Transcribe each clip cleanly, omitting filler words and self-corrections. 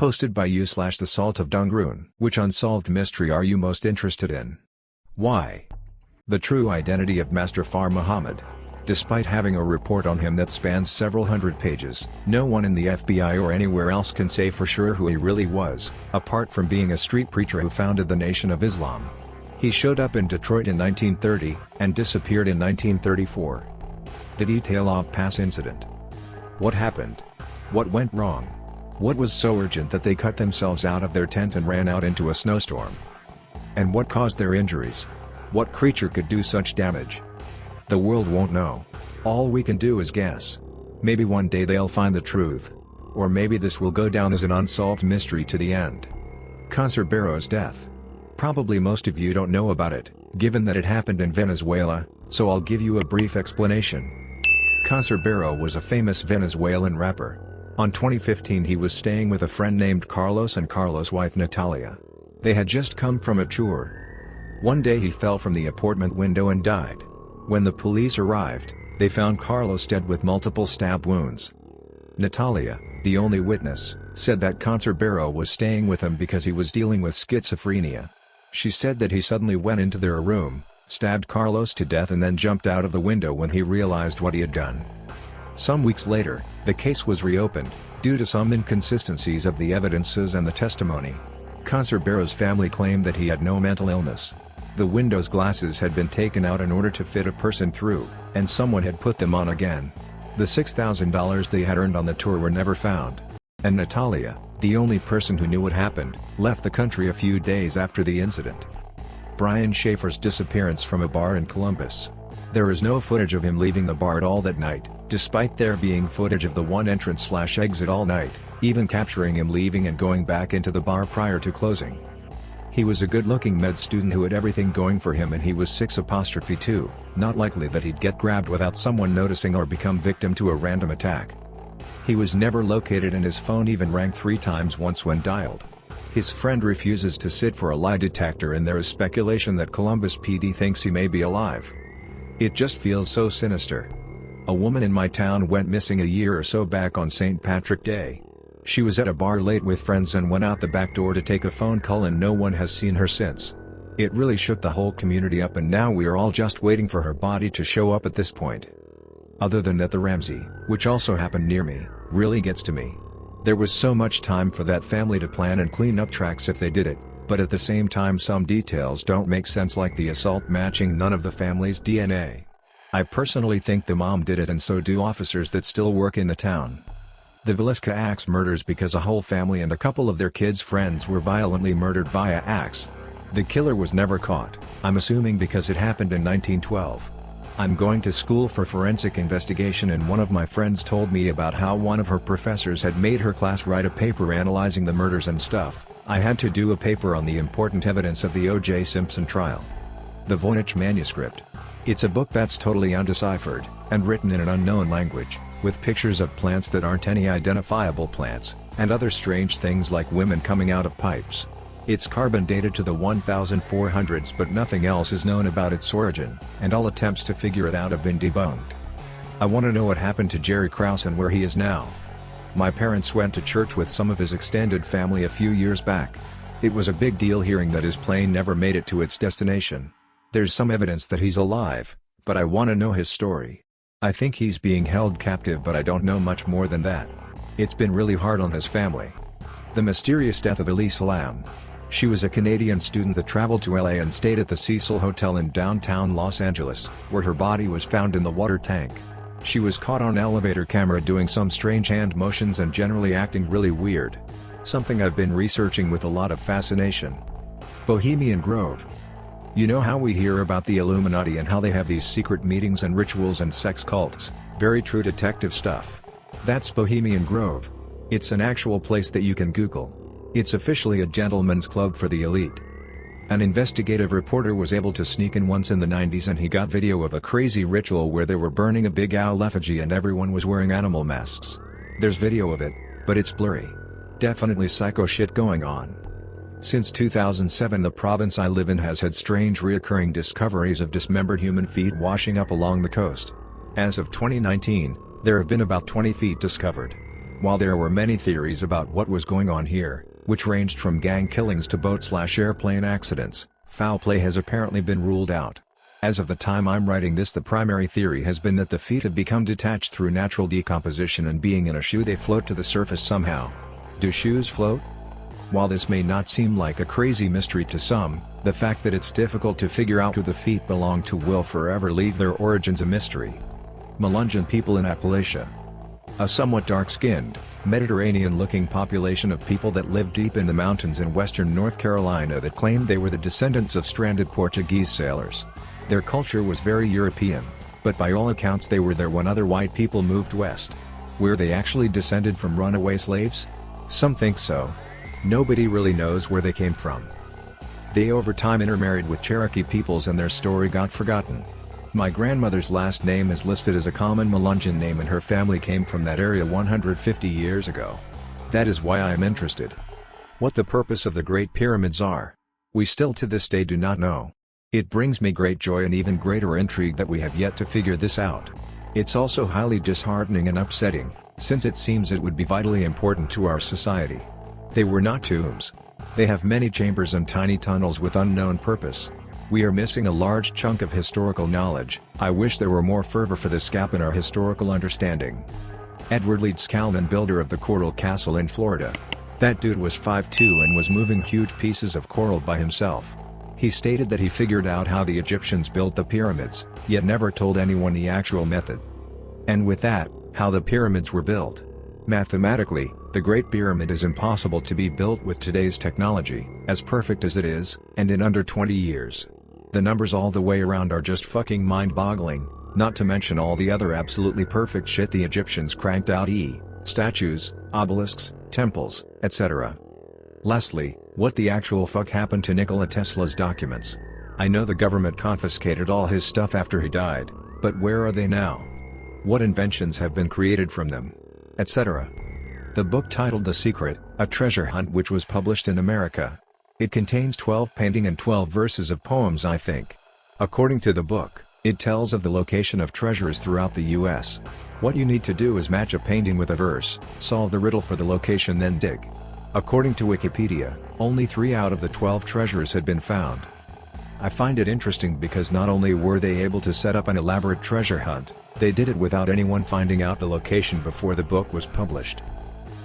Hosted by you/the Salt of Dungroon. Which unsolved mystery are you most interested in? Why? The true identity of Master Far Muhammad. Despite having a report on him that spans several hundred pages, no one in the FBI or anywhere else can say for sure who he really was, apart from being a street preacher who founded the Nation of Islam. He showed up in Detroit in 1930, and disappeared in 1934. The detail of past incident. What happened? What went wrong? What was so urgent that they cut themselves out of their tent and ran out into a snowstorm? And what caused their injuries? What creature could do such damage? The world won't know. All we can do is guess. Maybe one day they'll find the truth. Or maybe this will go down as an unsolved mystery to the end. Cancerbero's death. Probably most of you don't know about it, given that it happened in Venezuela, so I'll give you a brief explanation. Cancerbero was a famous Venezuelan rapper. On 2015 he was staying with a friend named Carlos and Carlos' wife Natalia. They had just come from a tour. One day he fell from the apartment window and died. When the police arrived, they found Carlos dead with multiple stab wounds. Natalia, the only witness, said that Cancerbero was staying with him because he was dealing with schizophrenia. She said that he suddenly went into their room, stabbed Carlos to death and then jumped out of the window when he realized what he had done. Some weeks later, the case was reopened, due to some inconsistencies of the evidences and the testimony. Cancerbero's family claimed that he had no mental illness. The window's glasses had been taken out in order to fit a person through, and someone had put them on again. The $6,000 they had earned on the tour were never found. And Natalia, the only person who knew what happened, left the country a few days after the incident. Brian Schaefer's disappearance from a bar in Columbus. There is no footage of him leaving the bar at all that night, despite there being footage of the one entrance/exit all night, even capturing him leaving and going back into the bar prior to closing. He was a good-looking med student who had everything going for him, and he was 6'2", not likely that he'd get grabbed without someone noticing or become victim to a random attack. He was never located and his phone even rang 3 times once when dialed. His friend refuses to sit for a lie detector and there is speculation that Columbus PD thinks he may be alive. It just feels so sinister. A woman in my town went missing a year or so back on St. Patrick's Day. She was at a bar late with friends and went out the back door to take a phone call and no one has seen her since. It really shook the whole community up and now we are all just waiting for her body to show up at this point. Other than that, the Ramsey, which also happened near me, really gets to me. There was so much time for that family to plan and clean up tracks if they did it, but at the same time some details don't make sense, like the assault matching none of the family's DNA. I personally think the mom did it and so do officers that still work in the town. The Villisca axe murders because a whole family and a couple of their kids' friends were violently murdered via axe. The killer was never caught, I'm assuming because it happened in 1912. I'm going to school for forensic investigation and one of my friends told me about how one of her professors had made her class write a paper analyzing the murders and stuff. I had to do a paper on the important evidence of the O.J. Simpson trial. The Voynich manuscript. It's a book that's totally undeciphered, and written in an unknown language, with pictures of plants that aren't any identifiable plants, and other strange things like women coming out of pipes. It's carbon dated to the 1400s but nothing else is known about its origin, and all attempts to figure it out have been debunked. I want to know what happened to Jerry Krause and where he is now. My parents went to church with some of his extended family a few years back. It was a big deal hearing that his plane never made it to its destination. There's some evidence that he's alive, but I want to know his story. I think he's being held captive but I don't know much more than that. It's been really hard on his family. The mysterious death of Elise Lam. She was a Canadian student that traveled to LA and stayed at the Cecil Hotel in downtown Los Angeles, where her body was found in the water tank. She was caught on elevator camera doing some strange hand motions and generally acting really weird. Something I've been researching with a lot of fascination. Bohemian Grove. You know how we hear about the Illuminati and how they have these secret meetings and rituals and sex cults, very true detective stuff. That's Bohemian Grove. It's an actual place that you can Google. It's officially a gentleman's club for the elite. An investigative reporter was able to sneak in once in the 90s and he got video of a crazy ritual where they were burning a big owl effigy and everyone was wearing animal masks. There's video of it, but it's blurry. Definitely psycho shit going on. Since 2007 the province I live in has had strange reoccurring discoveries of dismembered human feet washing up along the coast. As of 2019, there have been about 20 feet discovered. While there were many theories about what was going on here, which ranged from gang killings to boat/airplane accidents, foul play has apparently been ruled out. As of the time I'm writing this, the primary theory has been that the feet have become detached through natural decomposition, and being in a shoe they float to the surface somehow. Do shoes float? While this may not seem like a crazy mystery to some, the fact that it's difficult to figure out who the feet belong to will forever leave their origins a mystery. Melungeon people in Appalachia. A somewhat dark-skinned, Mediterranean-looking population of people that lived deep in the mountains in western North Carolina that claimed they were the descendants of stranded Portuguese sailors. Their culture was very European, but by all accounts they were there when other white people moved west. Were they actually descended from runaway slaves? Some think so. Nobody really knows where they came from. They over time intermarried with Cherokee peoples and their story got forgotten. My grandmother's last name is listed as a common Melungeon name, and her family came from that area 150 years ago. That is why I am interested. What the purpose of the Great Pyramids are, we still to this day do not know. It brings me great joy and even greater intrigue that we have yet to figure this out. It's also highly disheartening and upsetting, since it seems it would be vitally important to our society. They were not tombs. They have many chambers and tiny tunnels with unknown purpose. We are missing a large chunk of historical knowledge. I wish there were more fervor for this gap in our historical understanding. Edward Leeds Calman, builder of the Coral Castle in Florida. That dude was 5'2" and was moving huge pieces of coral by himself. He stated that he figured out how the Egyptians built the pyramids, yet never told anyone the actual method. And with that, how the pyramids were built. Mathematically, the Great Pyramid is impossible to be built with today's technology, as perfect as it is, and in under 20 years. The numbers all the way around are just fucking mind-boggling, not to mention all the other absolutely perfect shit the Egyptians cranked out, statues, obelisks, temples, etc. Lastly, what the actual fuck happened to Nikola Tesla's documents? I know the government confiscated all his stuff after he died, but where are they now? What inventions have been created from them? Etc. The book titled The Secret, A Treasure Hunt, which was published in America. It contains 12 paintings and 12 verses of poems, I think. According to the book, it tells of the location of treasures throughout the US. What you need to do is match a painting with a verse, solve the riddle for the location, then dig. According to Wikipedia, only 3 out of the 12 treasures had been found. I find it interesting because not only were they able to set up an elaborate treasure hunt, they did it without anyone finding out the location before the book was published.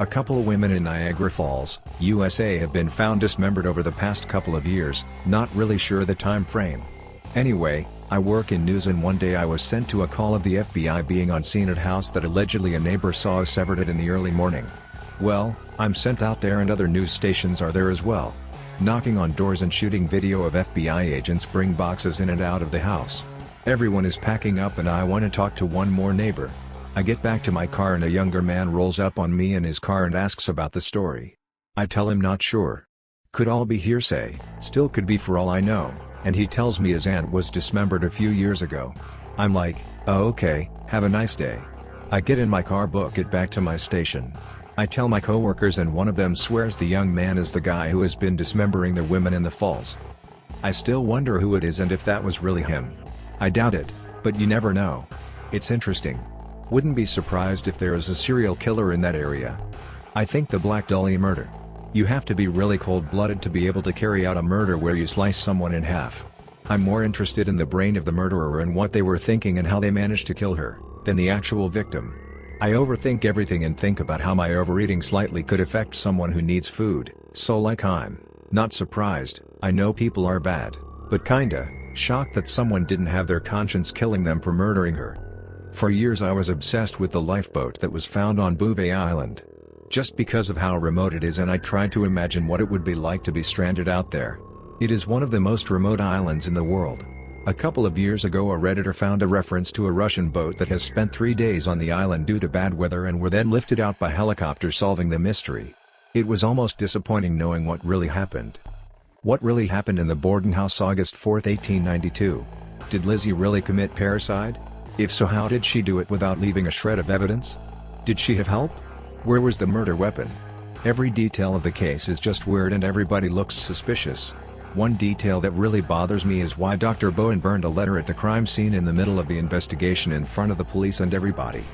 A couple of women in Niagara Falls, USA have been found dismembered over the past couple of years, not really sure the time frame. Anyway, I work in news, and one day I was sent to a call of the FBI being on scene at a house that allegedly a neighbor saw severed it in the early morning. Well, I'm sent out there and other news stations are there as well. Knocking on doors and shooting video of FBI agents bring boxes in and out of the house. Everyone is packing up and I want to talk to one more neighbor. I get back to my car and a younger man rolls up on me in his car and asks about the story. I tell him not sure. Could all be hearsay, still could be for all I know, and he tells me his aunt was dismembered a few years ago. I'm like, oh okay, have a nice day. I get in my car, book it back to my station. I tell my coworkers and one of them swears the young man is the guy who has been dismembering the women in the falls. I still wonder who it is and if that was really him. I doubt it, but you never know. It's interesting. Wouldn't be surprised if there is a serial killer in that area. I think the Black Dahlia murder. You have to be really cold-blooded to be able to carry out a murder where you slice someone in half. I'm more interested in the brain of the murderer and what they were thinking and how they managed to kill her, than the actual victim. I overthink everything and think about how my overeating slightly could affect someone who needs food, so like I'm not surprised. I know people are bad, but kinda shocked that someone didn't have their conscience killing them for murdering her. For years I was obsessed with the lifeboat that was found on Bouvet Island. Just because of how remote it is, and I tried to imagine what it would be like to be stranded out there. It is one of the most remote islands in the world. A couple of years ago a Redditor found a reference to a Russian boat that has spent 3 days on the island due to bad weather and were then lifted out by helicopter, solving the mystery. It was almost disappointing knowing what really happened. What really happened in the Borden house August 4, 1892? Did Lizzie really commit parricide? If so, how did she do it without leaving a shred of evidence? Did she have help? Where was the murder weapon? Every detail of the case is just weird and everybody looks suspicious. One detail that really bothers me is why Dr. Bowen burned a letter at the crime scene in the middle of the investigation in front of the police and everybody.